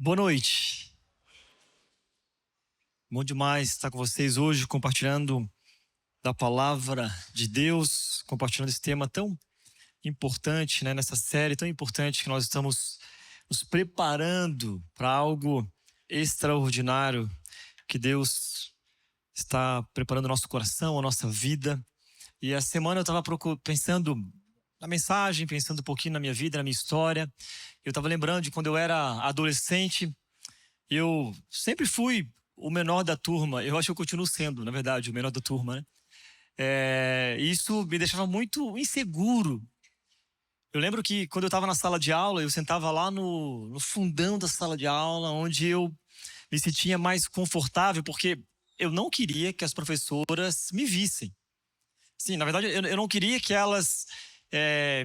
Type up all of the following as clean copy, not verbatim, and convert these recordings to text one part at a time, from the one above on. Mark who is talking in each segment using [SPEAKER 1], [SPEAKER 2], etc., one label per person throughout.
[SPEAKER 1] Boa noite. Bom demais estar com vocês hoje, compartilhando da palavra de Deus, compartilhando esse tema tão importante, né? Nessa série tão importante que nós estamos nos preparando para algo extraordinário que Deus está preparando o nosso coração, a nossa vida. E a semana eu estava pensando na mensagem, pensando um pouquinho na minha vida, na minha história. Eu estava lembrando de quando eu era adolescente. Eu sempre fui o menor da turma. Eu acho que eu continuo sendo, na verdade, o menor da turma, né? Isso me deixava muito inseguro. Eu lembro que quando eu estava na sala de aula, eu sentava lá no fundão da sala de aula, onde eu me sentia mais confortável, porque eu não queria que as professoras me vissem. Sim, na verdade, eu não queria que elas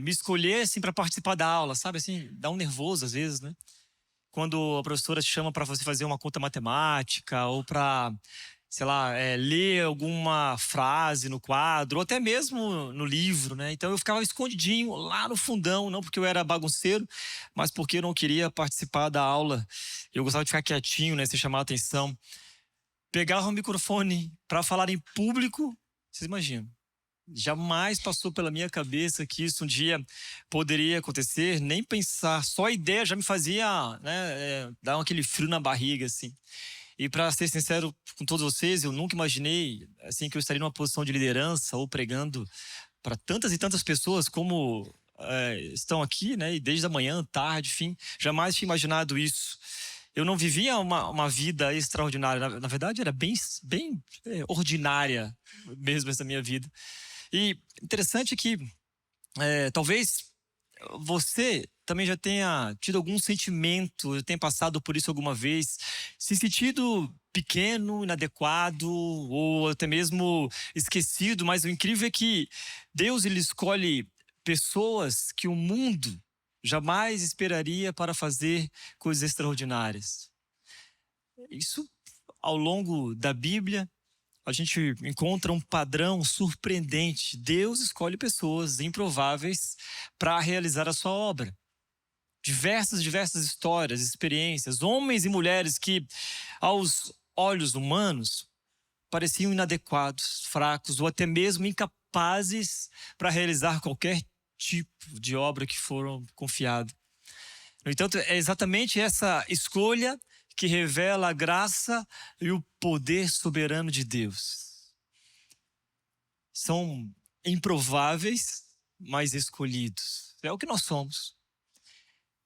[SPEAKER 1] me escolhessem para participar da aula, sabe? Assim, dá um nervoso às vezes, né? Quando a professora te chama para você fazer uma conta matemática ou para, sei lá, ler alguma frase no quadro ou até mesmo no livro, né? Então eu ficava escondidinho lá no fundão, não porque eu era bagunceiro, mas porque eu não queria participar da aula. Eu gostava de ficar quietinho, né? Sem chamar a atenção. Pegava o microfone para falar em público, vocês imaginam? Jamais passou pela minha cabeça que isso um dia poderia acontecer, nem pensar. Só a ideia já me fazia, né, dar aquele frio na barriga, assim. E para ser sincero com todos vocês, eu nunca imaginei assim que eu estaria numa posição de liderança ou pregando para tantas e tantas pessoas como estão aqui, né? E desde a manhã, tarde, enfim, jamais tinha imaginado isso. Eu não vivia uma vida extraordinária. Na verdade, era bem ordinária mesmo essa minha vida. E interessante que talvez você também já tenha tido algum sentimento, já tenha passado por isso alguma vez, se sentido pequeno, inadequado ou até mesmo esquecido, mas o incrível é que Deus ele escolhe pessoas que o mundo jamais esperaria para fazer coisas extraordinárias. Isso ao longo da Bíblia a gente encontra um padrão surpreendente. Deus escolhe pessoas improváveis para realizar a sua obra. Diversas histórias, experiências, homens e mulheres que, aos olhos humanos, pareciam inadequados, fracos ou até mesmo incapazes para realizar qualquer tipo de obra que foram confiados. No entanto, é exatamente essa escolha que revela a graça e o poder soberano de Deus. São improváveis, mas escolhidos. É o que nós somos.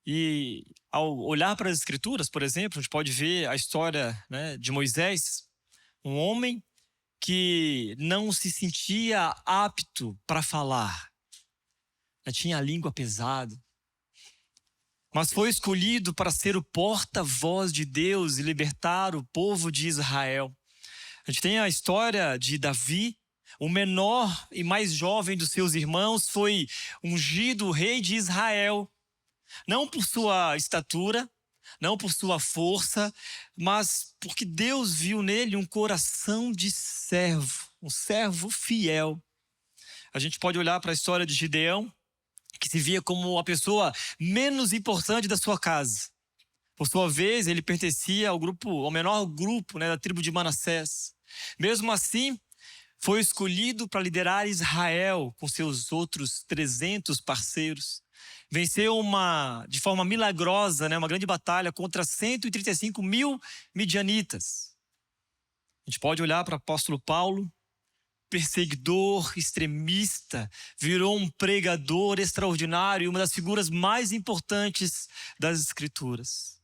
[SPEAKER 1] E ao olhar para as Escrituras, por exemplo, a gente pode ver a história, né, de Moisés, um homem que não se sentia apto para falar. Tinha a língua pesada. Mas foi escolhido para ser o porta-voz de Deus e libertar o povo de Israel. A gente tem a história de Davi, o menor e mais jovem dos seus irmãos, foi ungido rei de Israel. Não por sua estatura, não por sua força, mas porque Deus viu nele um coração de servo, um servo fiel. A gente pode olhar para a história de Gideão, que se via como a pessoa menos importante da sua casa. Por sua vez, ele pertencia ao menor grupo, né, da tribo de Manassés. Mesmo assim, foi escolhido para liderar Israel com seus outros 300 parceiros. Venceu de forma milagrosa, né, uma grande batalha contra 135 mil midianitas. A gente pode olhar para o apóstolo Paulo, perseguidor, extremista, virou um pregador extraordinário e uma das figuras mais importantes das Escrituras.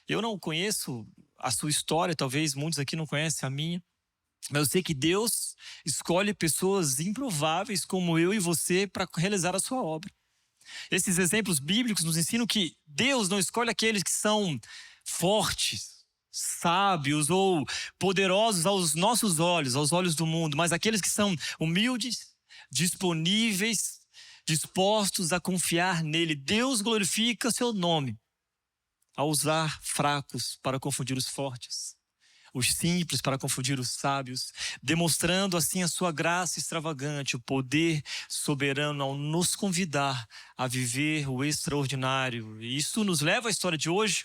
[SPEAKER 1] Eu não conheço a sua história, talvez muitos aqui não conhecem a minha, mas eu sei que Deus escolhe pessoas improváveis como eu e você para realizar a sua obra. Esses exemplos bíblicos nos ensinam que Deus não escolhe aqueles que são fortes, sábios ou poderosos aos nossos olhos, aos olhos do mundo, mas aqueles que são humildes, disponíveis, dispostos a confiar nele. Deus glorifica seu nome ao usar fracos para confundir os fortes, os simples para confundir os sábios, demonstrando assim a sua graça extravagante, o poder soberano ao nos convidar a viver o extraordinário. E isso nos leva à história de hoje.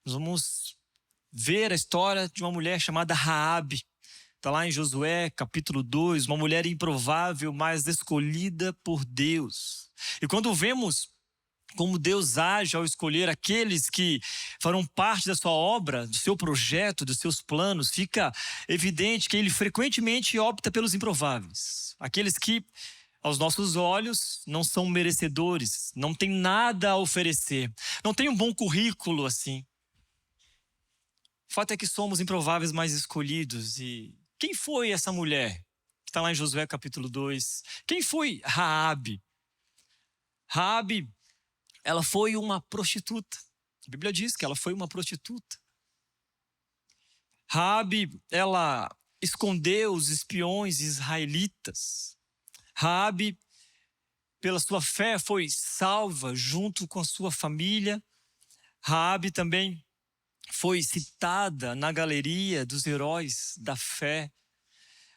[SPEAKER 1] Nós vamos ver a história de uma mulher chamada Raabe. Está lá em Josué, capítulo 2, uma mulher improvável, mas escolhida por Deus. E quando vemos como Deus age ao escolher aqueles que farão parte da sua obra, do seu projeto, dos seus planos, fica evidente que ele frequentemente opta pelos improváveis. Aqueles que, aos nossos olhos, não são merecedores, não têm nada a oferecer, não têm um bom currículo assim. O fato é que somos improváveis, mas escolhidos. E quem foi essa mulher? Está lá em Josué capítulo 2. Quem foi Raabe? Raabe, ela foi uma prostituta. A Bíblia diz que ela foi uma prostituta. Raabe, ela escondeu os espiões israelitas. Raabe, pela sua fé, foi salva junto com a sua família. Raabe também foi citada na galeria dos heróis da fé.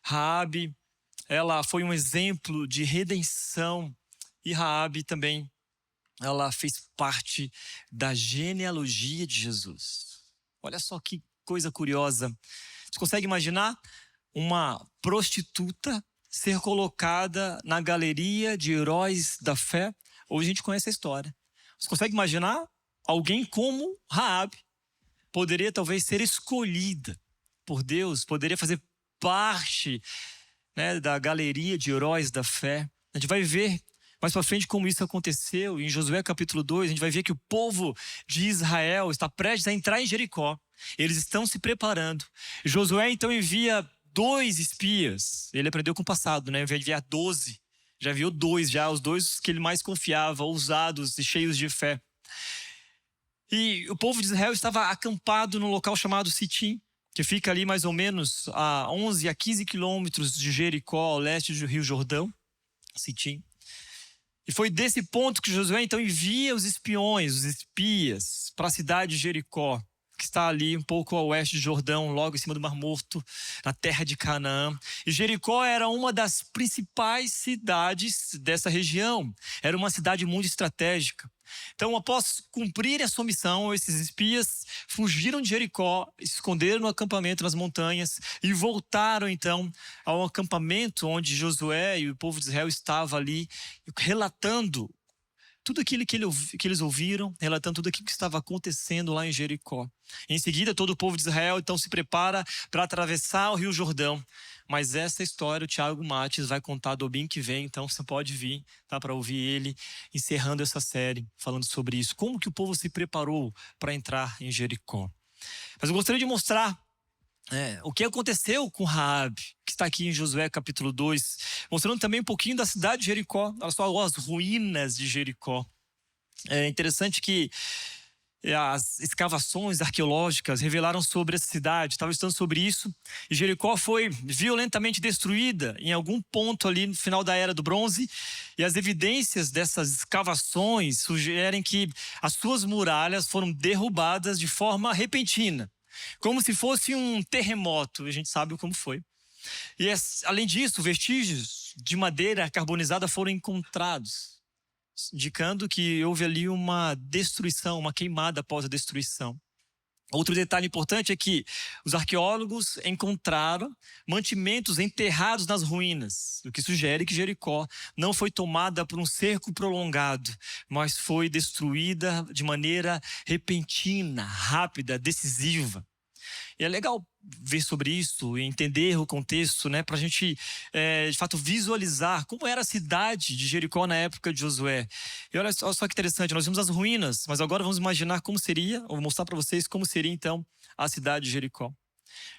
[SPEAKER 1] Raabe, ela foi um exemplo de redenção. E Raabe também, ela fez parte da genealogia de Jesus. Olha só que coisa curiosa. Você consegue imaginar uma prostituta ser colocada na galeria de heróis da fé? Hoje a gente conhece a história. Você consegue imaginar alguém como Raabe? Poderia talvez ser escolhida por Deus, poderia fazer parte, né, da galeria de heróis da fé. A gente vai ver mais para frente como isso aconteceu. Em Josué capítulo 2, a gente vai ver que o povo de Israel está prestes a entrar em Jericó. Eles estão se preparando. Josué então envia 2 espias. Ele aprendeu com o passado, né? Vai enviar 12. Já enviou 2, já os 2 que ele mais confiava, ousados e cheios de fé. E o povo de Israel estava acampado num local chamado Sitim, que fica ali mais ou menos a 11 a 15 quilômetros de Jericó, ao leste do Rio Jordão, Sitim. E foi desse ponto que Josué então envia os espiões, os espias, para a cidade de Jericó, que está ali um pouco ao oeste de Jordão, logo em cima do Mar Morto, na terra de Canaã. E Jericó era uma das principais cidades dessa região. Era uma cidade muito estratégica. Então, após cumprir a sua missão, esses espias fugiram de Jericó, se esconderam no acampamento nas montanhas e voltaram então ao acampamento onde Josué e o povo de Israel estavam ali, relatando tudo aquilo que eles ouviram, relatando tudo aquilo que estava acontecendo lá em Jericó. Em seguida, todo o povo de Israel então se prepara para atravessar o Rio Jordão. Mas essa história o Thiago Mates vai contar domingo que vem, então você pode vir, tá, para ouvir ele encerrando essa série, falando sobre isso. Como que o povo se preparou para entrar em Jericó. Mas eu gostaria de mostrar o que aconteceu com Raabe, que está aqui em Josué capítulo 2, mostrando também um pouquinho da cidade de Jericó, olha só as ruínas de Jericó. É interessante que as escavações arqueológicas revelaram sobre essa cidade, estava estudando sobre isso, e Jericó foi violentamente destruída em algum ponto ali no final da Era do Bronze, e as evidências dessas escavações sugerem que as suas muralhas foram derrubadas de forma repentina, como se fosse um terremoto, a gente sabe como foi. E além disso, vestígios de madeira carbonizada foram encontrados, indicando que houve ali uma destruição, uma queimada após a destruição. Outro detalhe importante é que os arqueólogos encontraram mantimentos enterrados nas ruínas, o que sugere que Jericó não foi tomada por um cerco prolongado, mas foi destruída de maneira repentina, rápida, decisiva. E é legal ver sobre isso e entender o contexto, né, para a gente, de fato, visualizar como era a cidade de Jericó na época de Josué. E olha só que interessante, nós vimos as ruínas, mas agora vamos imaginar como seria, ou vou mostrar para vocês como seria, então, a cidade de Jericó.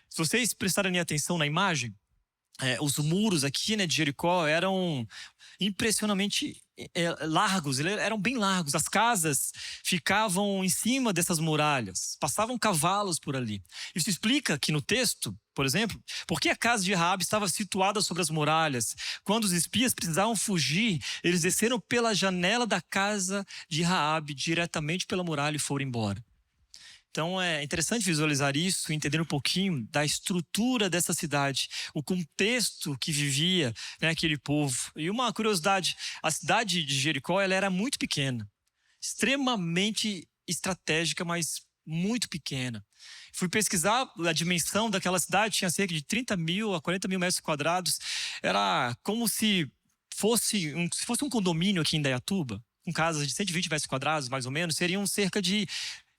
[SPEAKER 1] Se vocês prestarem atenção na imagem, os muros aqui, né, de Jericó eram impressionantemente largos, eles eram bem largos. As casas ficavam em cima dessas muralhas, passavam cavalos por ali. Isso explica que no texto, por exemplo, por que a casa de Raabe estava situada sobre as muralhas. Quando os espias precisavam fugir, eles desceram pela janela da casa de Raabe, diretamente pela muralha, e foram embora. Então é interessante visualizar isso, entender um pouquinho da estrutura dessa cidade, o contexto que vivia, né, aquele povo. E uma curiosidade, a cidade de Jericó ela era muito pequena, extremamente estratégica, mas muito pequena. Fui pesquisar a dimensão daquela cidade, tinha cerca de 30 mil a 40 mil metros quadrados. Era como se fosse um condomínio aqui em Indaiatuba, com casas de 120 metros quadrados, mais ou menos, seriam cerca de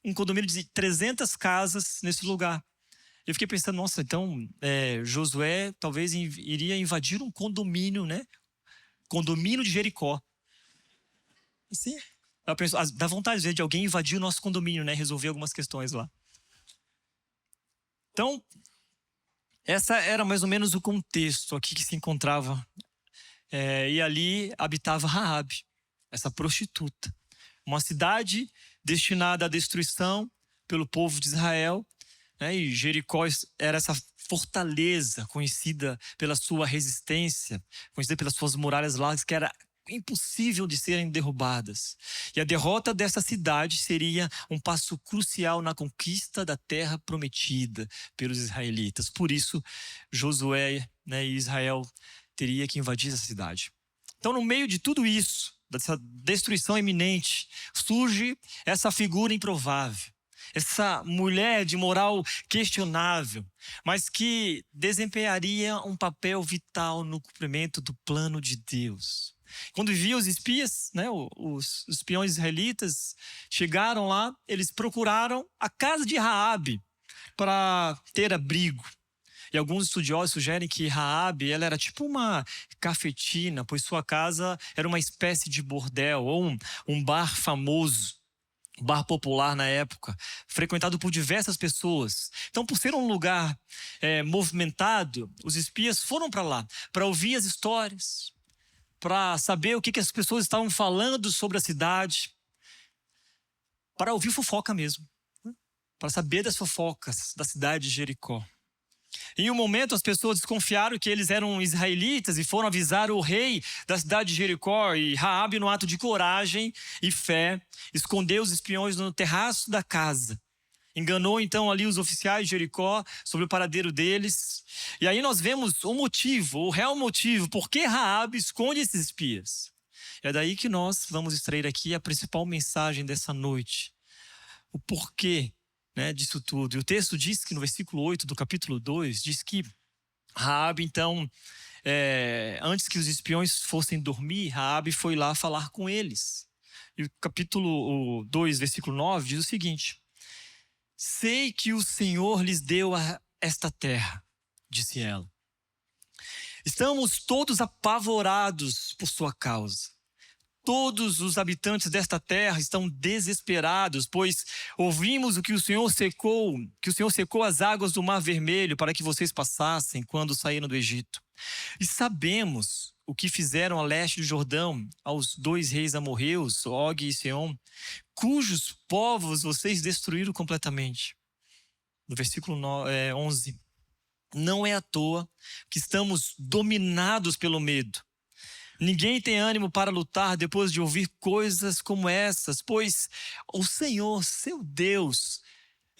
[SPEAKER 1] um condomínio de 300 casas nesse lugar. Eu fiquei pensando, nossa, então Josué talvez iria invadir um condomínio, né? Condomínio de Jericó. Assim, eu penso, dá vontade às vezes, de alguém invadir o nosso condomínio, né? Resolver algumas questões lá. Então, essa era mais ou menos o contexto aqui que se encontrava. E ali habitava Raabe, essa prostituta. Uma cidade destinada à destruição pelo povo de Israel. Né? E Jericó era essa fortaleza conhecida pela sua resistência, conhecida pelas suas muralhas largas, que era impossível de serem derrubadas. E a derrota dessa cidade seria um passo crucial na conquista da terra prometida pelos israelitas. Por isso, Josué, né, e Israel teria que invadir essa cidade. Então, no meio de tudo isso, dessa destruição iminente, surge essa figura improvável. Essa mulher de moral questionável, mas que desempenharia um papel vital no cumprimento do plano de Deus. Quando viam os espias, né, os espiões israelitas, chegaram lá, eles procuraram a casa de Raabe para ter abrigo. E alguns estudiosos sugerem que Raabe, ela era tipo uma cafetina, pois sua casa era uma espécie de bordel ou um bar famoso. Bar popular na época, frequentado por diversas pessoas. Então, por ser um lugar movimentado, os espias foram para lá para ouvir as histórias, para saber o que as pessoas estavam falando sobre a cidade, para ouvir fofoca mesmo, né? Para saber das fofocas da cidade de Jericó. Em um momento, as pessoas desconfiaram que eles eram israelitas e foram avisar o rei da cidade de Jericó. E Raabe, no ato de coragem e fé, escondeu os espiões no terraço da casa. Enganou então ali os oficiais de Jericó sobre o paradeiro deles. E aí nós vemos o motivo, o real motivo, por que Raabe esconde esses espias. É daí que nós vamos extrair aqui a principal mensagem dessa noite. O porquê, né, disso tudo. E o texto diz que no versículo 8 do capítulo 2, diz que Raabe, então, antes que os espiões fossem dormir, Raabe foi lá falar com eles. E o capítulo 2, versículo 9, diz o seguinte: sei que o Senhor lhes deu esta terra, disse ela. Estamos todos apavorados por sua causa. Todos os habitantes desta terra estão desesperados, pois ouvimos que o Senhor secou as águas do Mar Vermelho para que vocês passassem quando saíram do Egito. E sabemos o que fizeram a leste do Jordão aos 2 reis amorreus, Og e Seom, cujos povos vocês destruíram completamente. No versículo 11. Não é à toa que estamos dominados pelo medo. Ninguém tem ânimo para lutar depois de ouvir coisas como essas, pois o Senhor, seu Deus,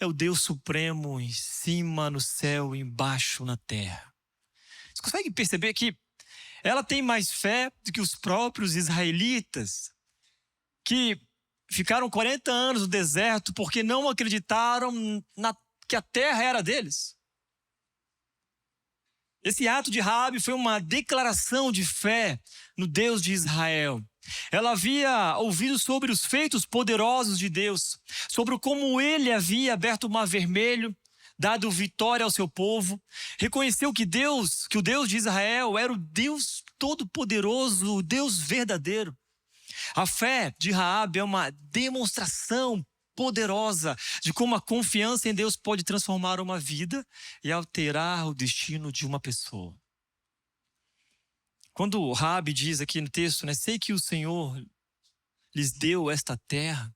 [SPEAKER 1] é o Deus supremo em cima no céu e embaixo na terra. Você consegue perceber que ela tem mais fé do que os próprios israelitas, que ficaram 40 anos no deserto porque não acreditaram que a terra era deles? Esse ato de Raabe foi uma declaração de fé no Deus de Israel. Ela havia ouvido sobre os feitos poderosos de Deus, sobre como ele havia aberto o Mar Vermelho, dado vitória ao seu povo. Reconheceu que o Deus de Israel era o Deus todo-poderoso, o Deus verdadeiro. A fé de Raabe é uma demonstração poderosa de como a confiança em Deus pode transformar uma vida e alterar o destino de uma pessoa. Quando Raabe diz aqui no texto, né, sei que o Senhor lhes deu esta terra,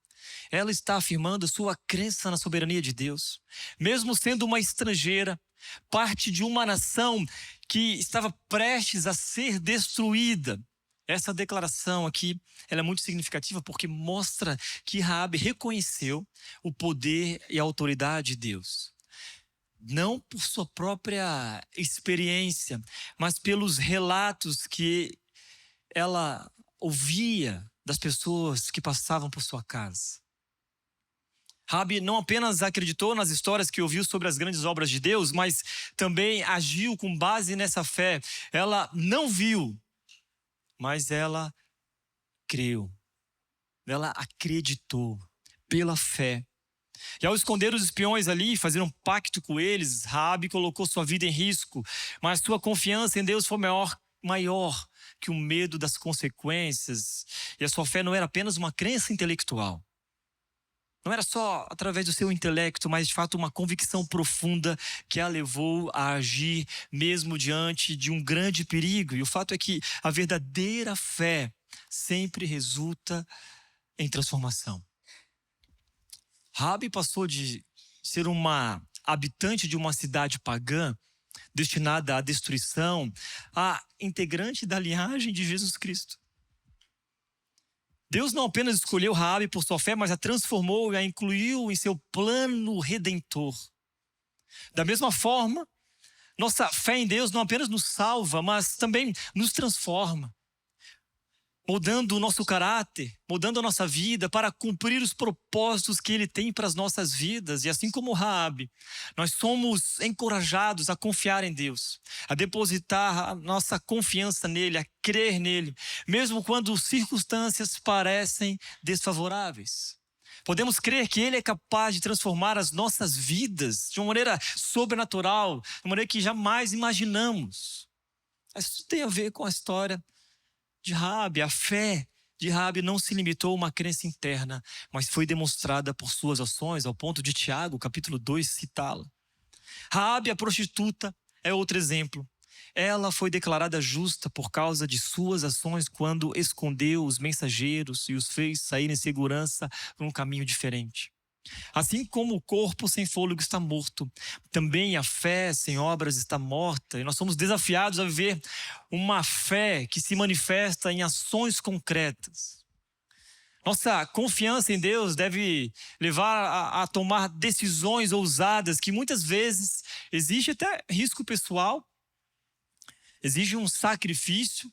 [SPEAKER 1] ela está afirmando sua crença na soberania de Deus. Mesmo sendo uma estrangeira, parte de uma nação que estava prestes a ser destruída. Essa declaração aqui, ela é muito significativa porque mostra que Raabe reconheceu o poder e a autoridade de Deus. Não por sua própria experiência, mas pelos relatos que ela ouvia das pessoas que passavam por sua casa. Raabe não apenas acreditou nas histórias que ouviu sobre as grandes obras de Deus, mas também agiu com base nessa fé. Ela não viu, mas ela creu. Ela acreditou pela fé. E ao esconder os espiões ali, fazer um pacto com eles, Raabe colocou sua vida em risco, mas sua confiança em Deus foi maior que o medo das consequências. E a sua fé não era apenas uma crença intelectual. Não era só através do seu intelecto, mas de fato uma convicção profunda que a levou a agir mesmo diante de um grande perigo. E o fato é que a verdadeira fé sempre resulta em transformação. Raabe passou de ser uma habitante de uma cidade pagã, destinada à destruição, a integrante da linhagem de Jesus Cristo. Deus não apenas escolheu Raabe por sua fé, mas a transformou e a incluiu em seu plano redentor. Da mesma forma, nossa fé em Deus não apenas nos salva, mas também nos transforma, mudando o nosso caráter, mudando a nossa vida para cumprir os propósitos que Ele tem para as nossas vidas. E assim como Raabe, nós somos encorajados a confiar em Deus, a depositar a nossa confiança nele, a crer nele, mesmo quando circunstâncias parecem desfavoráveis. Podemos crer que Ele é capaz de transformar as nossas vidas de uma maneira sobrenatural, de uma maneira que jamais imaginamos. Isso tem a ver com a história de Raabe. A fé de Raabe não se limitou a uma crença interna, mas foi demonstrada por suas ações, ao ponto de Tiago, capítulo 2, citá-la. Raabe, a prostituta, é outro exemplo. Ela foi declarada justa por causa de suas ações quando escondeu os mensageiros e os fez sair em segurança por um caminho diferente. Assim como o corpo sem fôlego está morto, também a fé sem obras está morta. E nós somos desafiados a viver uma fé que se manifesta em ações concretas. Nossa confiança em Deus deve levar a tomar decisões ousadas que muitas vezes exige até risco pessoal, exige um sacrifício.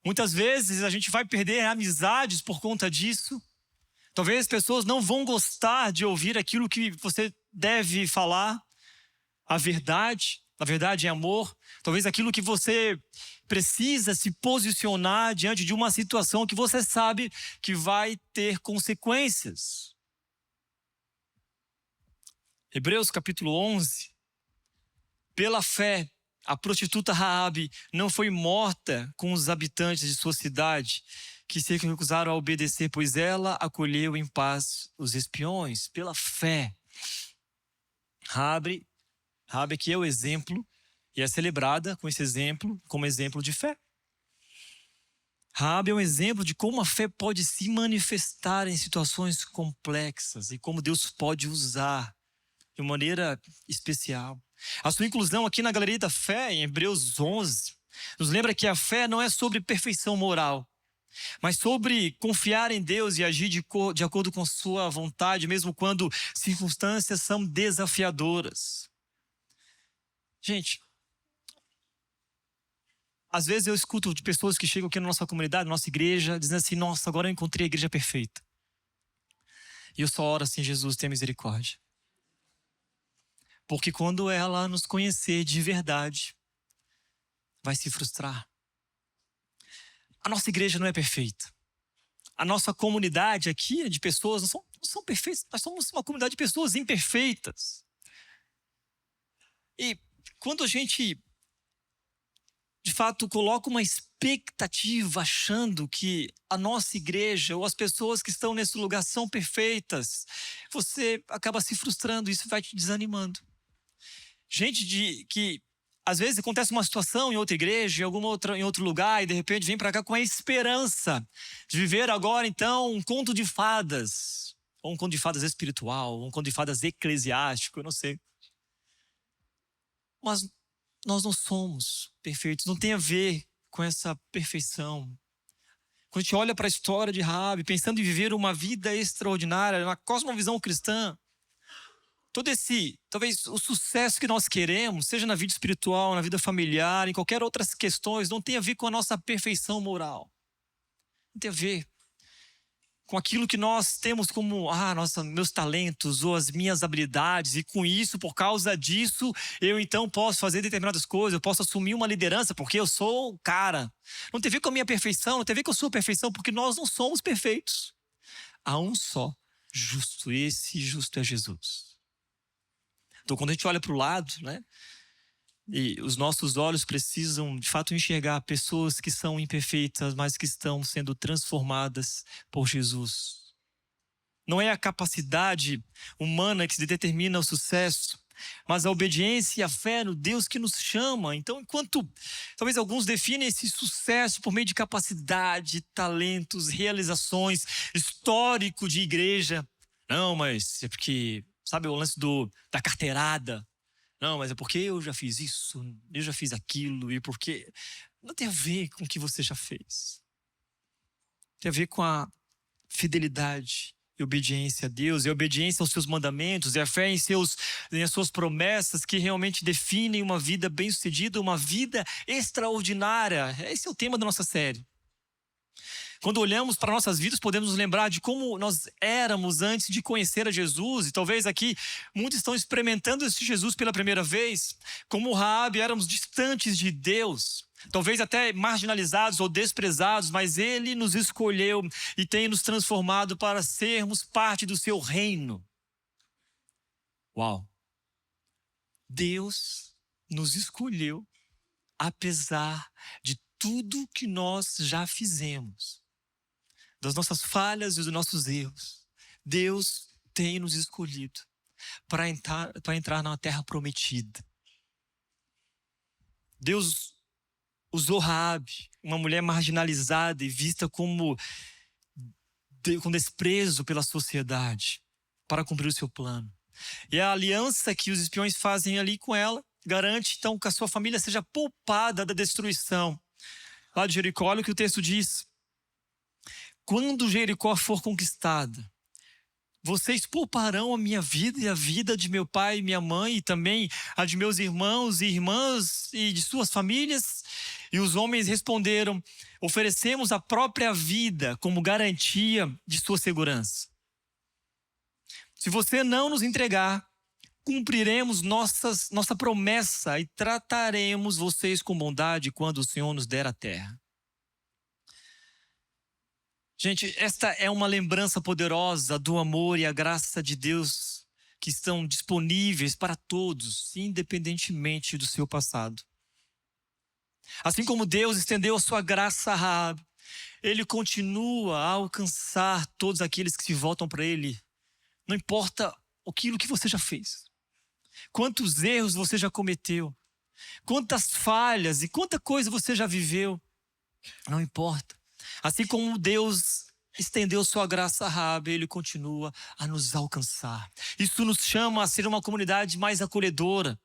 [SPEAKER 1] Muitas vezes a gente vai perder amizades por conta disso. Talvez as pessoas não vão gostar de ouvir aquilo que você deve falar, a verdade é amor. Talvez aquilo que você precisa se posicionar diante de uma situação que você sabe que vai ter consequências. Hebreus capítulo 11. Pela fé, a prostituta Raabe não foi morta com os habitantes de sua cidade, que se recusaram a obedecer, pois ela acolheu em paz os espiões. Pela fé. Raabe que é o exemplo, e é celebrada com esse exemplo, como exemplo de fé. Raabe é um exemplo de como a fé pode se manifestar em situações complexas e como Deus pode usar de maneira especial. A sua inclusão aqui na Galeria da Fé, em Hebreus 11, nos lembra que a fé não é sobre perfeição moral, mas sobre confiar em Deus e agir de acordo com sua vontade, mesmo quando circunstâncias são desafiadoras. Gente, às vezes eu escuto de pessoas que chegam aqui na nossa comunidade, na nossa igreja, dizendo assim: nossa, agora eu encontrei a igreja perfeita. E eu só oro assim: Jesus, tenha misericórdia. Porque quando ela nos conhecer de verdade, vai se frustrar. A nossa igreja não é perfeita. A nossa comunidade aqui de pessoas não são perfeitas. Nós somos uma comunidade de pessoas imperfeitas. E quando a gente, de fato, coloca uma expectativa achando que a nossa igreja ou as pessoas que estão nesse lugar são perfeitas, você acaba se frustrando e isso vai te desanimando. Gente que às vezes acontece uma situação em outra igreja, em outro lugar, e de repente vem para cá com a esperança de viver agora então um conto de fadas, ou um conto de fadas espiritual, ou um conto de fadas eclesiástico, eu não sei. Mas nós não somos perfeitos, não tem a ver com essa perfeição. Quando a gente olha para a história de Raabe, pensando em viver uma vida extraordinária, na cosmovisão cristã, todo esse, talvez o sucesso que nós queremos, seja na vida espiritual, na vida familiar, em qualquer outras questões, não tem a ver com a nossa perfeição moral. Não tem a ver com aquilo que nós temos como, meus talentos ou as minhas habilidades, e com isso, por causa disso, eu então posso fazer determinadas coisas, eu posso assumir uma liderança, porque eu sou o cara. Não tem a ver com a minha perfeição, não tem a ver com a sua perfeição, porque nós não somos perfeitos. Há um só justo, esse justo é Jesus. Então, quando a gente olha para o lado, né? E os nossos olhos precisam, de fato, enxergar pessoas que são imperfeitas, mas que estão sendo transformadas por Jesus. Não é a capacidade humana que determina o sucesso, mas a obediência e a fé no Deus que nos chama. Então, enquanto talvez alguns definem esse sucesso por meio de capacidade, talentos, realizações, histórico de igreja. Não, mas é porque, sabe o lance da carteirada? Não, mas é porque eu já fiz isso, eu já fiz aquilo, e porque... Não tem a ver com o que você já fez. Tem a ver com a fidelidade e obediência a Deus, e a obediência aos seus mandamentos, e a fé em as suas promessas que realmente definem uma vida bem-sucedida, uma vida extraordinária. Esse é o tema da nossa série. Quando olhamos para nossas vidas, podemos nos lembrar de como nós éramos antes de conhecer a Jesus. E talvez aqui muitos estão experimentando esse Jesus pela primeira vez. Como Raabe, éramos distantes de Deus. Talvez até marginalizados ou desprezados, mas Ele nos escolheu e tem nos transformado para sermos parte do seu reino. Uau! Deus nos escolheu apesar de tudo que nós já fizemos. Das nossas falhas e dos nossos erros. Deus tem nos escolhido para entrar na terra prometida. Deus usou Raabe, uma mulher marginalizada e vista com desprezo pela sociedade, para cumprir o seu plano. E a aliança que os espiões fazem ali com ela garante então que a sua família seja poupada da destruição. Lá de Jericó, olha o que o texto diz. Quando Jericó for conquistada, vocês pouparão a minha vida e a vida de meu pai e minha mãe, e também a de meus irmãos e irmãs e de suas famílias? E os homens responderam: oferecemos a própria vida como garantia de sua segurança. Se você não nos entregar, cumpriremos nossa promessa e trataremos vocês com bondade quando o Senhor nos der a terra. Gente, esta é uma lembrança poderosa do amor e a graça de Deus que estão disponíveis para todos, independentemente do seu passado. Assim como Deus estendeu a sua graça a Raabe, Ele continua a alcançar todos aqueles que se voltam para Ele. Não importa aquilo que você já fez, quantos erros você já cometeu, quantas falhas e quanta coisa você já viveu, não importa. Assim como Deus estendeu sua graça a Raabe, Ele continua a nos alcançar. Isso nos chama a ser uma comunidade mais acolhedora,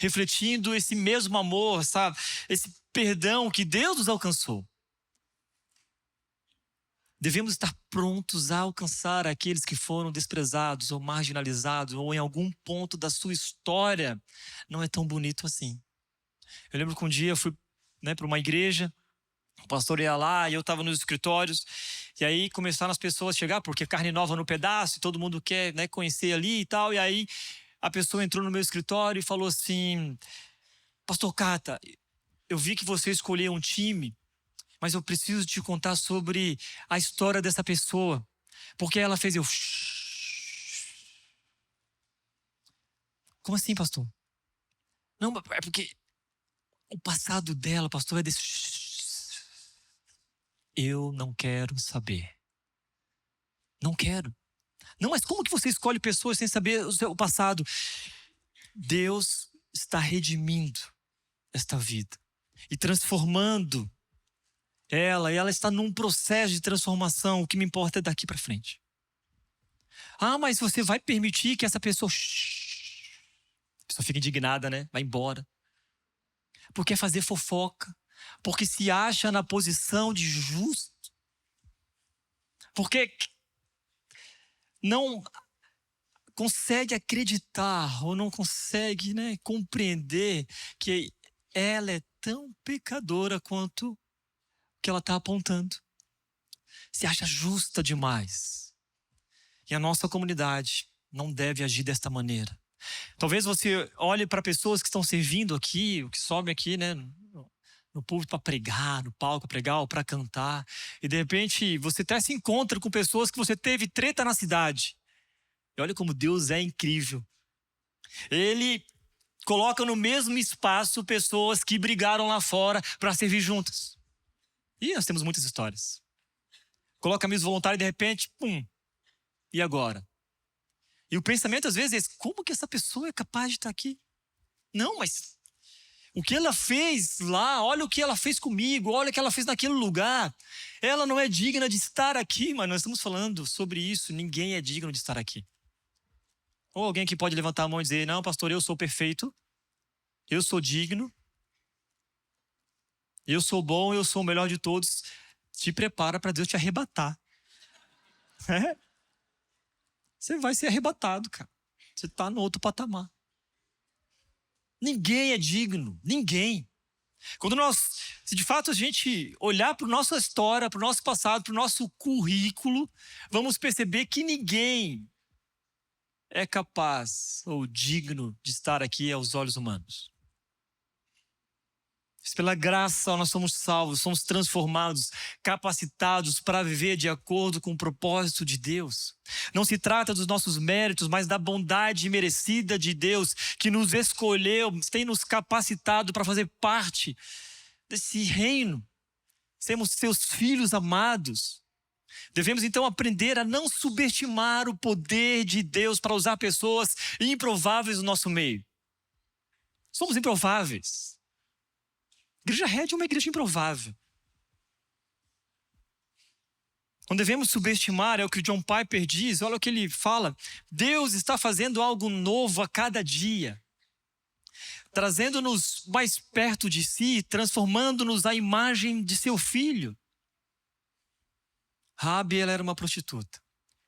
[SPEAKER 1] refletindo esse mesmo amor, sabe? Esse perdão que Deus nos alcançou. Devemos estar prontos a alcançar aqueles que foram desprezados ou marginalizados, ou em algum ponto da sua história não é tão bonito assim. Eu lembro que um dia eu fui para uma igreja, o pastor ia lá e eu estava nos escritórios, e aí começaram as pessoas a chegar, porque carne nova no pedaço, e todo mundo quer conhecer ali e tal, e aí a pessoa entrou no meu escritório e falou assim: Pastor Cata, eu vi que você escolheu um time, mas eu preciso te contar sobre a história dessa pessoa, porque ela fez Como assim, pastor? Não, é porque o passado dela, pastor, é desse... Eu não quero saber. Não quero. Não, mas como que você escolhe pessoas sem saber o seu passado? Deus está redimindo esta vida e transformando ela, e ela está num processo de transformação. O que me importa é daqui para frente. Mas você vai permitir que essa pessoa... A pessoa fica indignada, né? Vai embora. Porque quer fazer fofoca. Porque se acha na posição de justo. Porque não consegue acreditar ou não consegue compreender que ela é tão pecadora quanto que ela está apontando. se acha justa demais. E a nossa comunidade não deve agir desta maneira. Talvez você olhe para pessoas que estão servindo aqui, o que sobe aqui, né, no púlpito para pregar, no palco para pregar ou para cantar, e de repente você até se encontra com pessoas que você teve treta na cidade. E olha como Deus é incrível. Ele coloca no mesmo espaço pessoas que brigaram lá fora para servir juntas. E nós temos muitas histórias. Coloca a missa voluntária e de repente, pum, e agora? E o pensamento às vezes é, como que essa pessoa é capaz de estar aqui? Não, mas o que ela fez lá, olha o que ela fez comigo, olha o que ela fez naquele lugar. Ela não é digna de estar aqui, mas nós estamos falando sobre isso, ninguém é digno de estar aqui. Ou alguém que pode levantar a mão e dizer, não, pastor, eu sou perfeito, eu sou digno, eu sou bom, eu sou o melhor de todos. Te prepara para Deus te arrebatar. É? Você vai ser arrebatado, cara. Você está no outro patamar. Ninguém é digno, ninguém. Se de fato a gente olhar para a nossa história, para o nosso passado, para o nosso currículo, vamos perceber que ninguém é capaz ou digno de estar aqui aos olhos humanos. Pela graça nós somos salvos, somos transformados, capacitados para viver de acordo com o propósito de Deus. Não se trata dos nossos méritos, mas da bondade merecida de Deus que nos escolheu, tem nos capacitado para fazer parte desse reino. Sermos seus filhos amados. Devemos então aprender a não subestimar o poder de Deus para usar pessoas improváveis no nosso meio. Somos improváveis. A Igreja Red é uma igreja improvável. Não devemos subestimar, é o que o John Piper diz, olha o que ele fala. Deus está fazendo algo novo a cada dia, trazendo-nos mais perto de si, transformando-nos à imagem de seu filho. Raabe, ela era uma prostituta,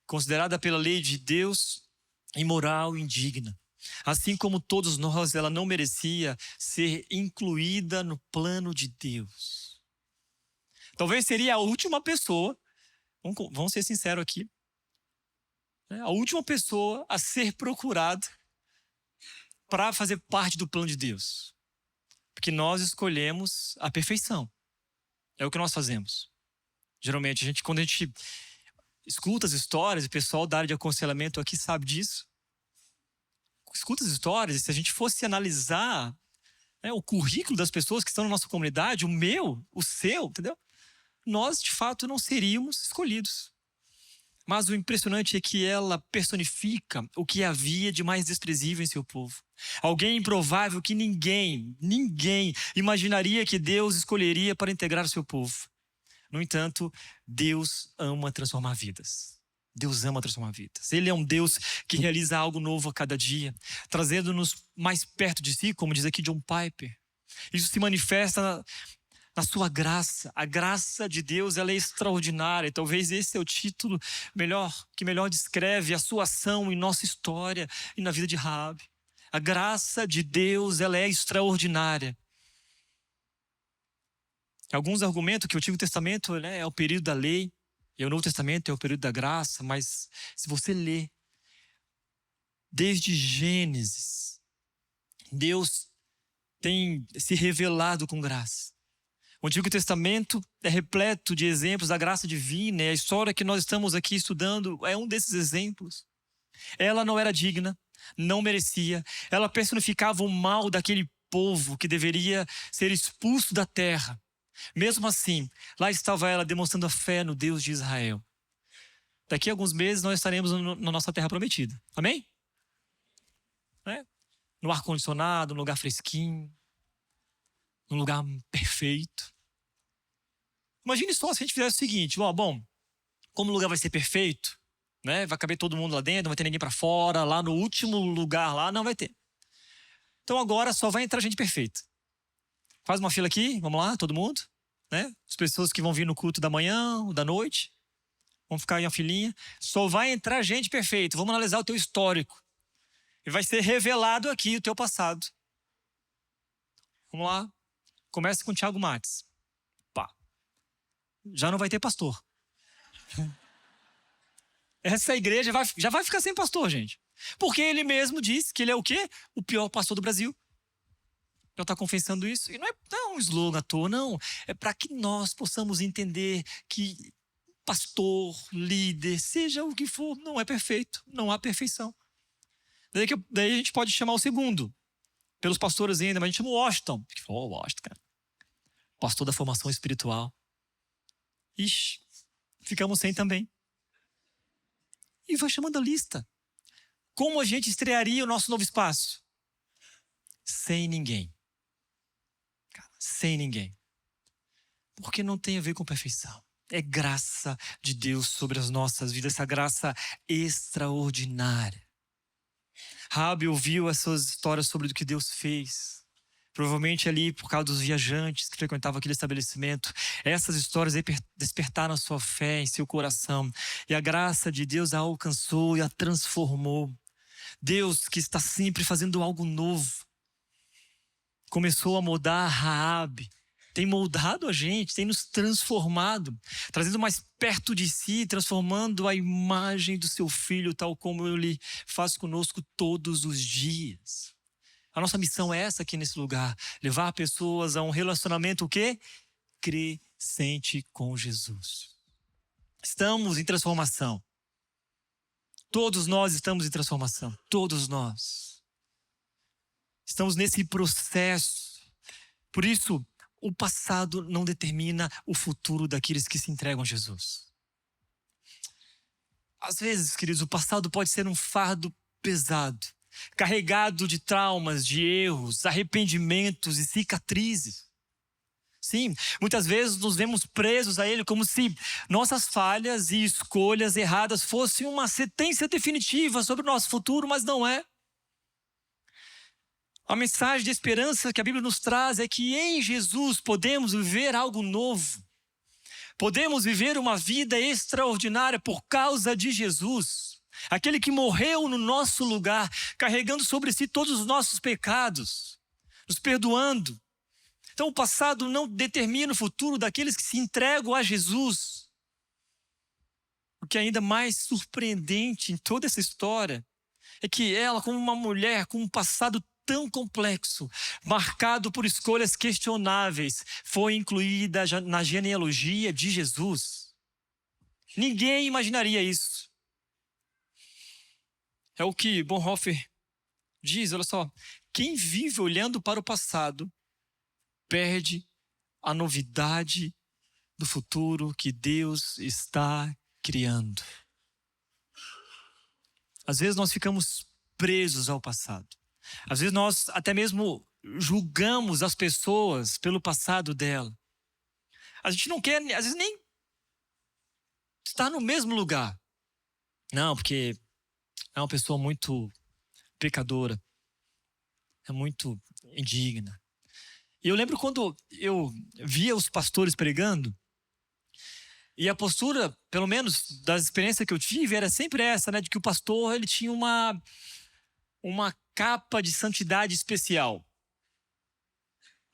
[SPEAKER 1] considerada pela lei de Deus imoral e indigna. Assim como todos nós, ela não merecia ser incluída no plano de Deus. Talvez seria a última pessoa, vamos ser sinceros aqui, a última pessoa a ser procurada para fazer parte do plano de Deus. Porque nós escolhemos a perfeição. É o que nós fazemos. Geralmente, quando a gente escuta as histórias, o pessoal da área de aconselhamento aqui sabe disso. Escuta as histórias, e se a gente fosse analisar o currículo das pessoas que estão na nossa comunidade, o meu, o seu, entendeu? Nós, de fato, não seríamos escolhidos. Mas o impressionante é que ela personifica o que havia de mais desprezível em seu povo. Alguém improvável que ninguém imaginaria que Deus escolheria para integrar o seu povo. No entanto, Deus ama transformar vidas. Deus ama transformar vidas. Ele é um Deus que realiza algo novo a cada dia, trazendo-nos mais perto de si, como diz aqui John Piper. Isso se manifesta na sua graça. A graça de Deus, ela é extraordinária. E talvez esse é o título que melhor descreve a sua ação em nossa história e na vida de Raabe. A graça de Deus, ela é extraordinária. Alguns argumentam que o Antigo Testamento é o período da lei, e o Novo Testamento é o período da graça, mas se você ler desde Gênesis, Deus tem se revelado com graça. O Antigo Testamento é repleto de exemplos da graça divina, e a história que nós estamos aqui estudando é um desses exemplos. Ela não era digna, não merecia, ela personificava o mal daquele povo que deveria ser expulso da terra. Mesmo assim, lá estava ela demonstrando a fé no Deus de Israel. Daqui a alguns meses nós estaremos na nossa terra prometida. Amém? No ar-condicionado, num lugar fresquinho, num lugar perfeito. Imagine só se a gente fizesse o seguinte, bom, como o lugar vai ser perfeito, vai caber todo mundo lá dentro, não vai ter ninguém para fora, lá no último lugar lá não vai ter. Então agora só vai entrar gente perfeita. Faz uma fila aqui, vamos lá, todo mundo. As pessoas que vão vir no culto da manhã ou da noite, vão ficar em uma filinha. Só vai entrar gente perfeita. Vamos analisar o teu histórico. E vai ser revelado aqui o teu passado. Vamos lá. Começa com o Thiago Mates. Pá. Já não vai ter pastor. Essa igreja já vai ficar sem pastor, gente. Porque ele mesmo diz que ele é o quê? O pior pastor do Brasil. Já está confessando isso. E não é um slogan à toa, não. É para que nós possamos entender que pastor, líder, seja o que for, não é perfeito. Não há perfeição. Daí a gente pode chamar o segundo. Pelos pastores ainda, mas a gente chama o Washington. Washington, cara. Pastor da formação espiritual. Ixi, ficamos sem também. E vai chamando a lista. Como a gente estrearia o nosso novo espaço? Sem ninguém. Cara, sem ninguém. Porque não tem a ver com perfeição. É graça de Deus sobre as nossas vidas, essa graça extraordinária. Raabe ouviu essas histórias sobre o que Deus fez. Provavelmente ali por causa dos viajantes que frequentavam aquele estabelecimento. Essas histórias despertaram a sua fé em seu coração. E a graça de Deus a alcançou e a transformou. Deus, que está sempre fazendo algo novo, começou a moldar Raabe. Tem moldado a gente, tem nos transformado, trazendo mais perto de si, transformando a imagem do seu filho, tal como ele faz conosco todos os dias. A nossa missão é essa aqui nesse lugar, levar pessoas a um relacionamento o quê? Crescente com Jesus. Estamos em transformação. Todos nós estamos em transformação, todos nós. Estamos nesse processo. Por isso, o passado não determina o futuro daqueles que se entregam a Jesus. Às vezes, queridos, o passado pode ser um fardo pesado, carregado de traumas, de erros, arrependimentos e cicatrizes. Sim, muitas vezes nos vemos presos a ele como se nossas falhas e escolhas erradas fossem uma sentença definitiva sobre o nosso futuro, mas não é. A mensagem de esperança que a Bíblia nos traz é que em Jesus podemos viver algo novo. Podemos viver uma vida extraordinária por causa de Jesus. Aquele que morreu no nosso lugar, carregando sobre si todos os nossos pecados, nos perdoando. Então o passado não determina o futuro daqueles que se entregam a Jesus. O que é ainda mais surpreendente em toda essa história é que ela, como uma mulher com um passado tão complexo, marcado por escolhas questionáveis, foi incluída na genealogia de Jesus. Ninguém imaginaria isso. É o que Bonhoeffer diz, olha só. Quem vive olhando para o passado, perde a novidade do futuro que Deus está criando. Às vezes nós ficamos presos ao passado. Às vezes nós até mesmo julgamos as pessoas pelo passado dela. A gente não quer, às vezes, nem estar no mesmo lugar. Não, porque é uma pessoa muito pecadora. É muito indigna. E eu lembro quando eu via os pastores pregando, e a postura, pelo menos das experiências que eu tive, era sempre essa, né? De que o pastor ele tinha uma capa de santidade especial.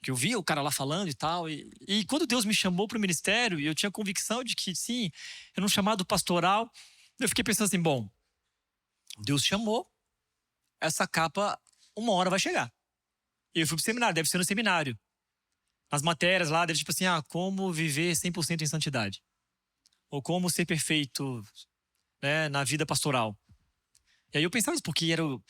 [SPEAKER 1] Que eu via o cara lá falando e tal. E quando Deus me chamou para o ministério, eu tinha convicção de que, sim, era um chamado pastoral. Eu fiquei pensando assim, bom, Deus chamou, essa capa uma hora vai chegar. E eu fui pro seminário, deve ser no seminário. As matérias lá, deve tipo assim, como viver 100% em santidade. Ou como ser perfeito, né, na vida pastoral. E aí eu pensava isso, porque eram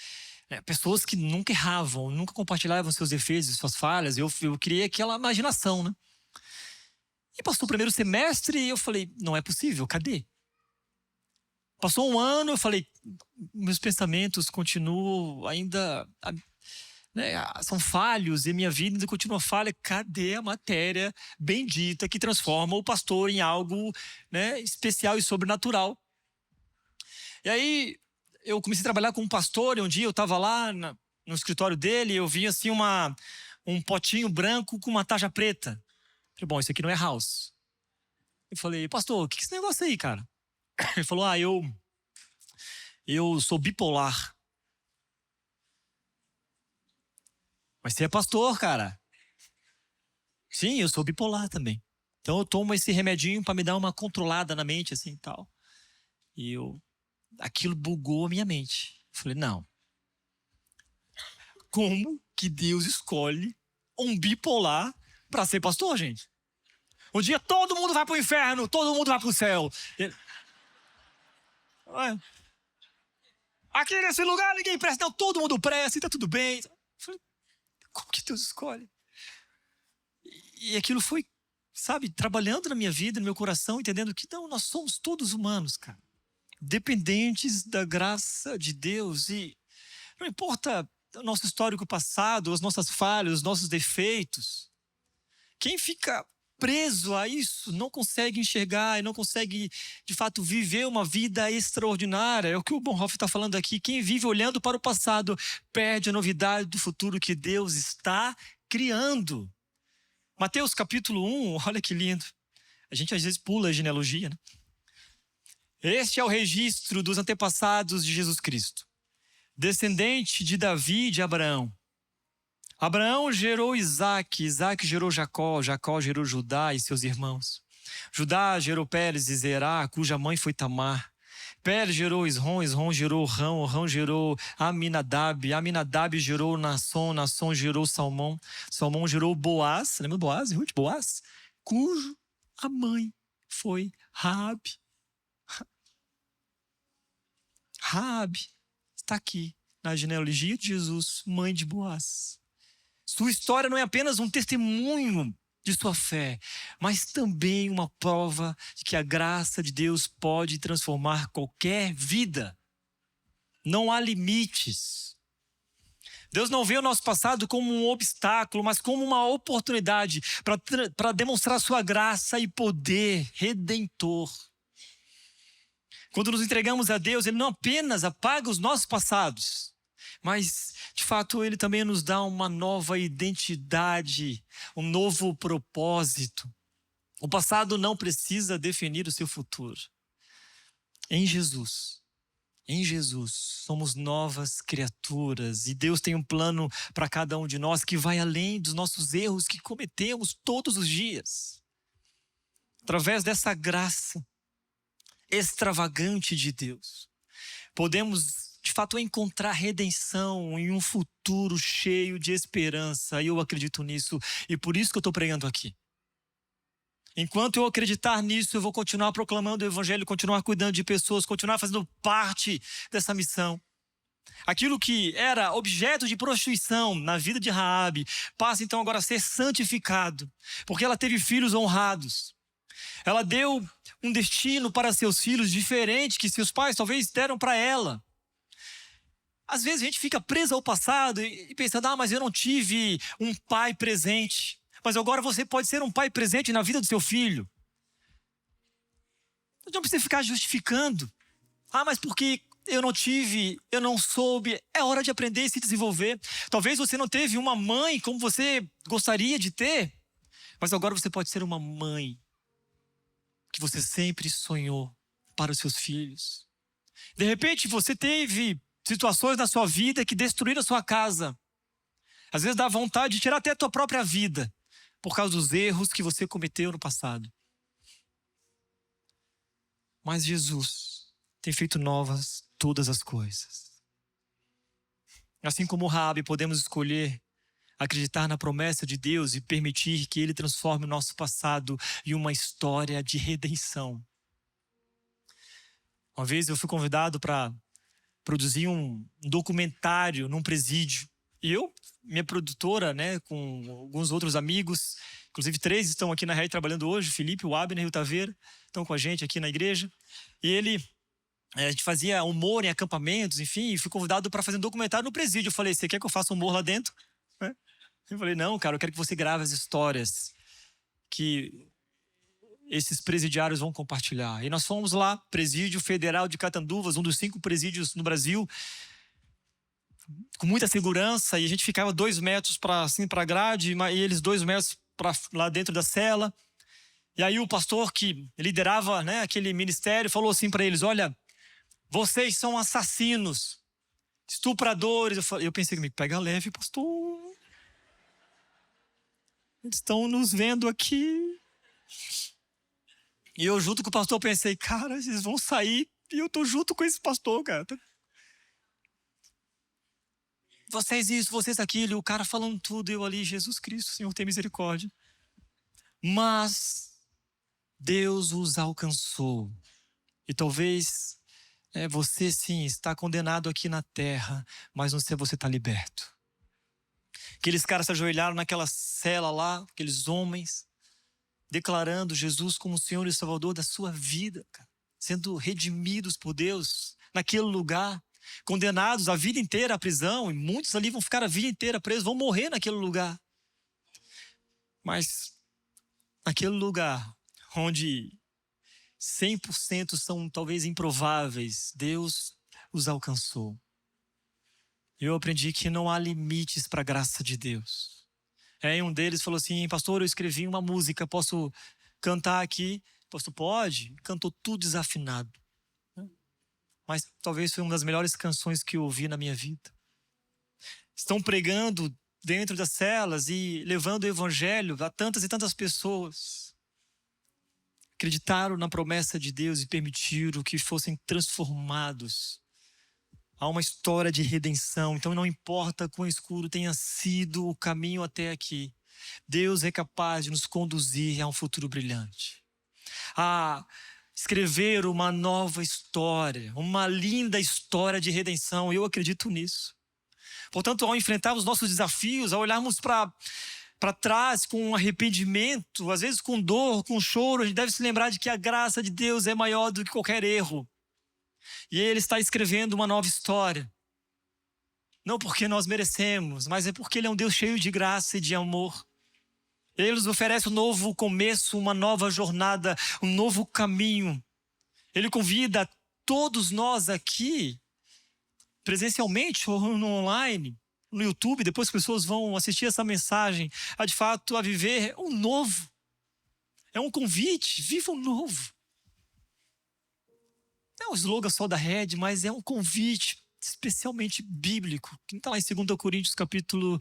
[SPEAKER 1] pessoas que nunca erravam, nunca compartilhavam seus defeitos, suas falhas. Eu criei aquela imaginação, né? E passou o primeiro semestre e eu falei, não é possível, cadê? Passou um ano, eu falei, meus pensamentos continuam ainda, né, são falhos e minha vida ainda continua falha. Cadê a matéria bendita que transforma o pastor em algo, né, especial e sobrenatural? E aí eu comecei a trabalhar com um pastor e um dia eu estava lá no escritório dele e eu vi assim um potinho branco com uma taxa preta. Eu falei, bom, isso aqui não é house. Eu falei, pastor, o que é esse negócio aí, cara? Ele falou, eu sou bipolar. Mas você é pastor, cara. Sim, eu sou bipolar também. Então eu tomo esse remedinho para me dar uma controlada na mente, assim, e tal. Aquilo bugou a minha mente. Eu falei, não. Como que Deus escolhe um bipolar para ser pastor, gente? Um dia todo mundo vai para o inferno, todo mundo vai para o céu. Aqui nesse lugar ninguém presta, não, todo mundo presta e tá tudo bem. Eu falei, como que Deus escolhe? E aquilo foi, sabe, trabalhando na minha vida, no meu coração, entendendo que não, nós somos todos humanos, cara. Dependentes da graça de Deus. E não importa o nosso histórico passado, as nossas falhas, os nossos defeitos. Quem fica preso a isso não consegue enxergar e não consegue, de fato, viver uma vida extraordinária. É o que o Bonhoeffer está falando aqui. Quem vive olhando para o passado perde a novidade do futuro que Deus está criando. Mateus capítulo 1, olha que lindo. A gente às vezes pula a genealogia, né? Este é o registro dos antepassados de Jesus Cristo, descendente de Davi e de Abraão. Abraão gerou Isaque, Isaque gerou Jacó, Jacó gerou Judá e seus irmãos. Judá gerou Pérez e Zerá, cuja mãe foi Tamar. Pérez gerou Esrom, Esrom gerou Rão, Rão gerou Aminadab, Aminadab gerou Nasson, Nasson gerou Salmão, Salmão gerou Boaz, lembra Boaz? Ruth, Boaz? Cujo a mãe foi Raabe. Raabe está aqui na genealogia de Jesus, mãe de Boaz. Sua história não é apenas um testemunho de sua fé, mas também uma prova de que a graça de Deus pode transformar qualquer vida. Não há limites. Deus não vê o nosso passado como um obstáculo, mas como uma oportunidade para demonstrar sua graça e poder redentor. Quando nos entregamos a Deus, Ele não apenas apaga os nossos passados, mas, de fato, Ele também nos dá uma nova identidade, um novo propósito. O passado não precisa definir o seu futuro. Em Jesus, somos novas criaturas. E Deus tem um plano para cada um de nós que vai além dos nossos erros que cometemos todos os dias. Através dessa graça extravagante de Deus, podemos, de fato, encontrar redenção em um futuro cheio de esperança. E eu acredito nisso, e por isso que eu estou pregando aqui. Enquanto eu acreditar nisso, eu vou continuar proclamando o evangelho, continuar cuidando de pessoas, continuar fazendo parte dessa missão. Aquilo que era objeto de prostituição na vida de Raabe passa então agora a ser santificado, porque ela teve filhos honrados. Ela deu um destino para seus filhos diferente que seus pais talvez deram para ela. Às vezes a gente fica preso ao passado e pensando, mas eu não tive um pai presente. Mas agora você pode ser um pai presente na vida do seu filho. Você não precisa ficar justificando. Mas porque eu não tive, eu não soube. É hora de aprender e se desenvolver. Talvez você não teve uma mãe como você gostaria de ter, mas agora você pode ser uma mãe que você sempre sonhou para os seus filhos. De repente você teve situações na sua vida que destruíram a sua casa. Às vezes dá vontade de tirar até a tua própria vida por causa dos erros que você cometeu no passado. Mas Jesus tem feito novas todas as coisas. Assim como Raabe, podemos escolher acreditar na promessa de Deus e permitir que Ele transforme o nosso passado em uma história de redenção. Uma vez eu fui convidado para produzir um documentário num presídio. E eu, minha produtora, com alguns outros amigos, inclusive 3 estão aqui na rede trabalhando hoje, o Felipe, o Abner e o Taveira, estão com a gente aqui na igreja. E a gente fazia humor em acampamentos, enfim, e fui convidado para fazer um documentário no presídio. Eu falei, você quer que eu faça humor lá dentro? Eu falei, não, cara, eu quero que você grave as histórias que esses presidiários vão compartilhar. E nós fomos lá, Presídio Federal de Catanduvas, um dos 5 presídios no Brasil, com muita segurança, e a gente ficava 2 metros para a grade, e eles 2 metros lá dentro da cela. E aí o pastor que liderava aquele ministério falou assim para eles, olha, vocês são assassinos, estupradores. Eu pensei comigo, pega leve, pastor. Eles estão nos vendo aqui. E eu junto com o pastor pensei, cara, eles vão sair e eu tô junto com esse pastor, cara. Vocês isso, vocês aquilo, e o cara falando tudo, eu ali, Jesus Cristo, Senhor, tem misericórdia. Mas Deus os alcançou. E talvez você sim está condenado aqui na terra, mas no céu você está liberto. Aqueles caras se ajoelharam naquela cela lá, aqueles homens, declarando Jesus como o Senhor e Salvador da sua vida, cara, sendo redimidos por Deus naquele lugar, condenados a vida inteira à prisão, e muitos ali vão ficar a vida inteira presos, vão morrer naquele lugar. Mas naquele lugar onde 100% são talvez improváveis, Deus os alcançou. Eu aprendi que não há limites para a graça de Deus. Um deles falou assim, pastor, eu escrevi uma música, posso cantar aqui? Pastor, pode. Cantou tudo desafinado. Mas talvez foi uma das melhores canções que eu ouvi na minha vida. Estão pregando dentro das celas e levando o evangelho a tantas e tantas pessoas. Acreditaram na promessa de Deus e permitiram que fossem transformados. Há uma história de redenção, então não importa quão escuro tenha sido o caminho até aqui, Deus é capaz de nos conduzir a um futuro brilhante. A escrever uma nova história, uma linda história de redenção, eu acredito nisso. Portanto, ao enfrentarmos nossos desafios, ao olharmos para trás com arrependimento, às vezes com dor, com choro, a gente deve se lembrar de que a graça de Deus é maior do que qualquer erro. E Ele está escrevendo uma nova história. Não porque nós merecemos, mas é porque Ele é um Deus cheio de graça e de amor. Ele nos oferece um novo começo, uma nova jornada, um novo caminho. Ele convida todos nós aqui, presencialmente ou no online, no YouTube, depois as pessoas vão assistir essa mensagem, de fato a viver um novo. É um convite, viva um novo. Não é um slogan só da Rede, mas é um convite especialmente bíblico. Que está lá em 2 Coríntios capítulo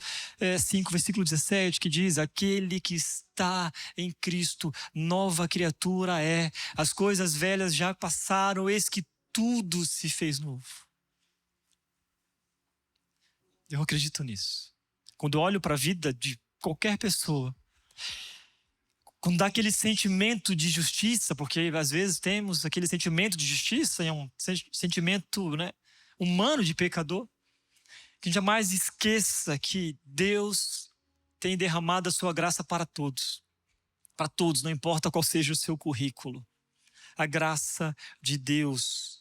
[SPEAKER 1] 5, versículo 17, que diz, aquele que está em Cristo, nova criatura é. As coisas velhas já passaram, eis que tudo se fez novo. Eu acredito nisso. Quando eu olho para a vida de qualquer pessoa, quando dá aquele sentimento de justiça, porque às vezes temos aquele sentimento de justiça, é um sentimento, humano de pecador, que a gente jamais esqueça que Deus tem derramado a sua graça para todos, não importa qual seja o seu currículo. A graça de Deus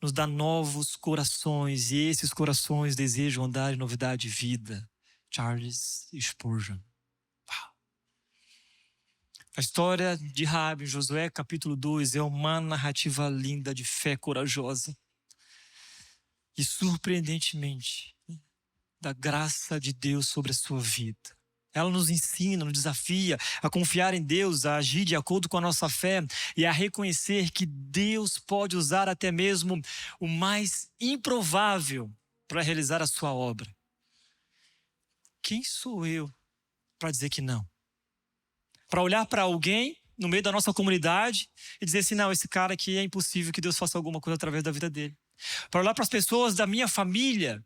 [SPEAKER 1] nos dá novos corações, e esses corações desejam andar em novidade de vida. Charles Spurgeon. A história de Raabe, Josué capítulo 2, é uma narrativa linda de fé corajosa. E surpreendentemente, da graça de Deus sobre a sua vida. Ela nos ensina, nos desafia a confiar em Deus, a agir de acordo com a nossa fé e a reconhecer que Deus pode usar até mesmo o mais improvável para realizar a sua obra. Quem sou eu para dizer que não? Para olhar para alguém no meio da nossa comunidade e dizer assim, não, esse cara aqui é impossível que Deus faça alguma coisa através da vida dele. Para olhar para as pessoas da minha família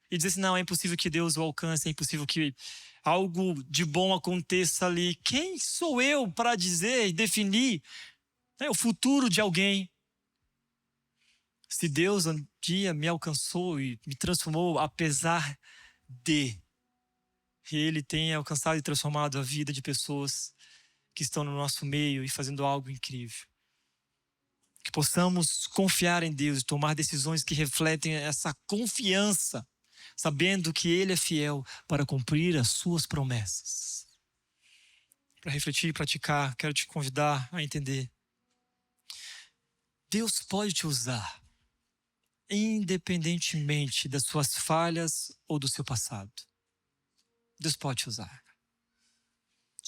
[SPEAKER 1] e dizer assim, não, é impossível que Deus o alcance, é impossível que algo de bom aconteça ali. Quem sou eu para dizer e definir o futuro de alguém? Se Deus um dia me alcançou e me transformou, apesar de Ele tenha alcançado e transformado a vida de pessoas que estão no nosso meio e fazendo algo incrível. Que possamos confiar em Deus e tomar decisões que refletem essa confiança, sabendo que Ele é fiel para cumprir as suas promessas. Para refletir e praticar, quero te convidar a entender. Deus pode te usar, independentemente das suas falhas ou do seu passado. Deus pode te usar.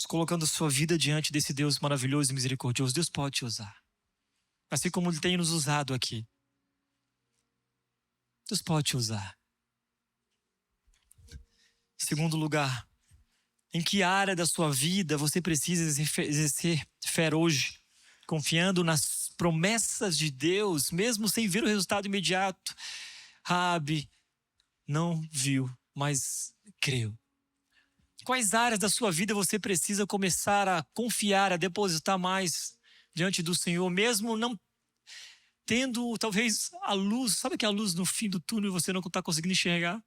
[SPEAKER 1] Colocando a sua vida diante desse Deus maravilhoso e misericordioso, Deus pode te usar. Assim como Ele tem nos usado aqui. Deus pode te usar. Em segundo lugar, Em que área da sua vida você precisa exercer fé hoje? Confiando nas promessas de Deus, mesmo sem ver o resultado imediato. Raabe não viu, mas creu. Quais áreas da sua vida você precisa começar a confiar, a depositar mais diante do Senhor, mesmo não tendo talvez a luz? Sabe aquela luz no fim do túnel e você não está conseguindo enxergar?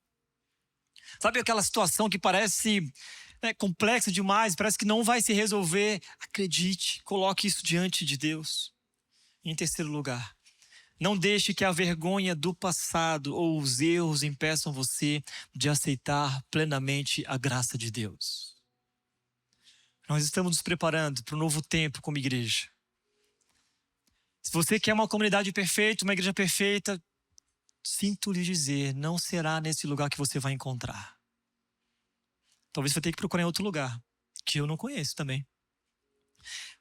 [SPEAKER 1] Sabe aquela situação que parece complexa demais, parece que não vai se resolver? Acredite, coloque isso diante de Deus. Em terceiro lugar, não deixe que a vergonha do passado ou os erros impeçam você de aceitar plenamente a graça de Deus. Nós estamos nos preparando para um novo tempo como igreja. Se você quer uma comunidade perfeita, uma igreja perfeita, sinto lhe dizer, não será nesse lugar que você vai encontrar. Talvez você tenha que procurar em outro lugar, que eu não conheço também.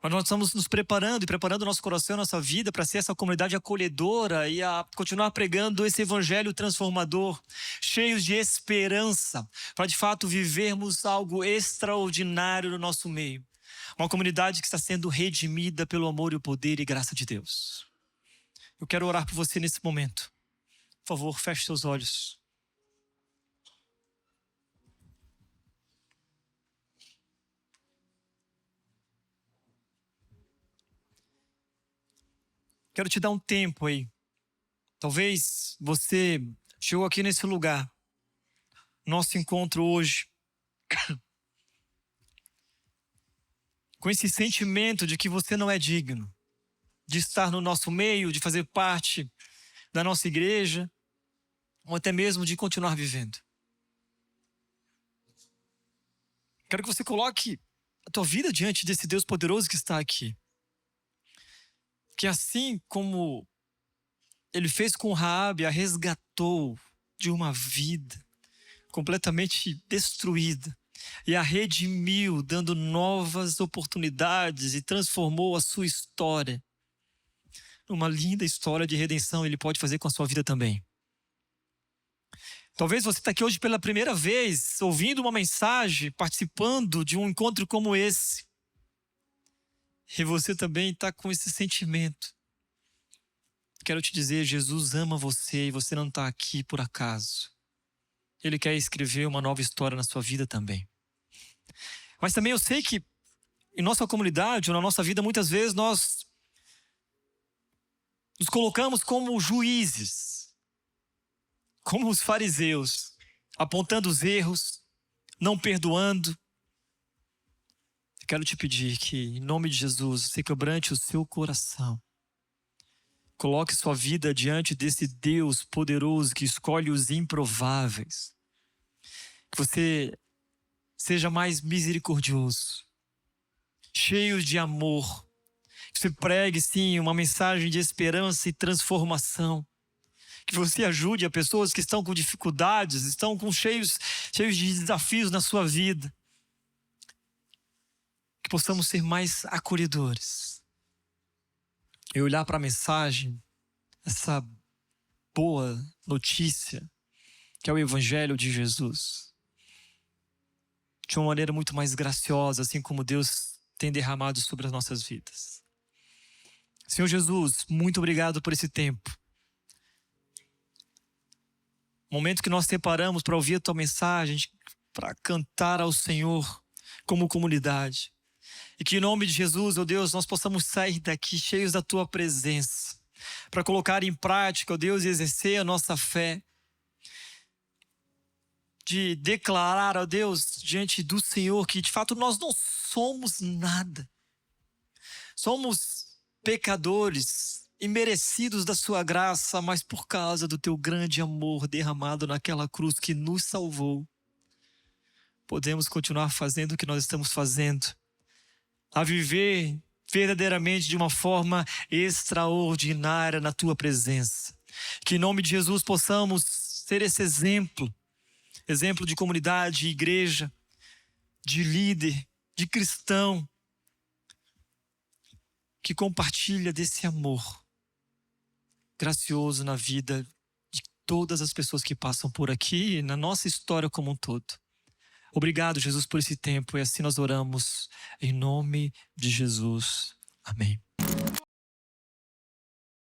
[SPEAKER 1] Mas nós estamos nos preparando e preparando o nosso coração, a nossa vida para ser essa comunidade acolhedora e a continuar pregando esse evangelho transformador, cheios de esperança, para de fato vivermos algo extraordinário no nosso meio. Uma comunidade que está sendo redimida pelo amor e o poder e graça de Deus. Eu quero orar por você nesse momento. Por favor, feche seus olhos. Quero te dar um tempo aí. Talvez você chegou aqui nesse lugar, nosso encontro hoje, com esse sentimento de que você não é digno de estar no nosso meio, de fazer parte da nossa igreja, ou até mesmo de continuar vivendo. Quero que você coloque a tua vida diante desse Deus poderoso que está aqui. Que assim como ele fez com Raabe, a resgatou de uma vida completamente destruída e a redimiu, dando novas oportunidades e transformou a sua história numa linda história de redenção. Ele pode fazer com a sua vida também. Talvez você está aqui hoje pela primeira vez, ouvindo uma mensagem, participando de um encontro como esse. E você também está com esse sentimento. Quero te dizer, Jesus ama você e você não está aqui por acaso. Ele quer escrever uma nova história na sua vida também. Mas também eu sei que em nossa comunidade ou na nossa vida, muitas vezes nós nos colocamos como juízes, como os fariseus, apontando os erros, não perdoando. Quero te pedir que, em nome de Jesus, você quebrante o seu coração. Coloque sua vida diante desse Deus poderoso que escolhe os improváveis. Que você seja mais misericordioso, cheio de amor. Que você pregue, sim, uma mensagem de esperança e transformação. Que você ajude a pessoas que estão com dificuldades, estão cheios de desafios na sua vida. Que possamos ser mais acolhedores. E olhar para a mensagem, essa boa notícia, que é o Evangelho de Jesus, de uma maneira muito mais graciosa, assim como Deus tem derramado sobre as nossas vidas. Senhor Jesus, muito obrigado por esse tempo. Momento que nós separamos para ouvir a Tua mensagem, para cantar ao Senhor como comunidade. E que em nome de Jesus, ó Deus, nós possamos sair daqui cheios da Tua presença, para colocar em prática, ó Deus, e exercer a nossa fé, de declarar, ó Deus, diante do Senhor, que de fato nós não somos nada. Somos pecadores, imerecidos da Sua graça, mas por causa do Teu grande amor derramado naquela cruz que nos salvou, podemos continuar fazendo o que nós estamos fazendo, a viver verdadeiramente de uma forma extraordinária na Tua presença. Que em nome de Jesus possamos ser esse exemplo de comunidade, de igreja, de líder, de cristão, que compartilha desse amor gracioso na vida de todas as pessoas que passam por aqui e na nossa história como um todo. Obrigado, Jesus, por esse tempo. E assim nós oramos em nome de Jesus. Amém.